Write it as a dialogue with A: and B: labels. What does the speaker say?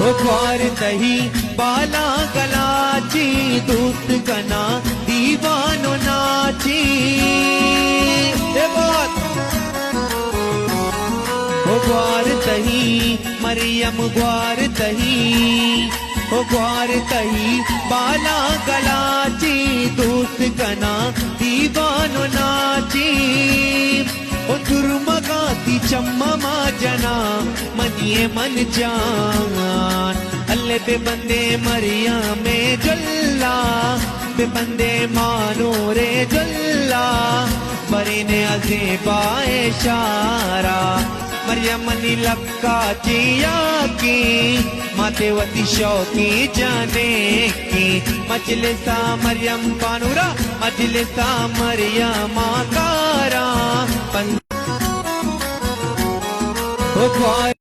A: ग्वार दही बाला गलाची दूत कना दीवानो नाची। ग्वार दही मरियम ग्वार दही, ग्वार दही बाला गलाची दूत कना दीवानो नाची। दुर्मगाती चम्मा जना मनिए मन जान, अल्ले पे बंदे मरिया में जल्ला पे बंदे मानो रे जल्ला। बरे ने अजे पाए शारा मरियम नी लपका चिया की, मातेवती शौकी जाने की। मजलिसा मरियम पानूरा मजलिसा मरियम आकारा। ग्वार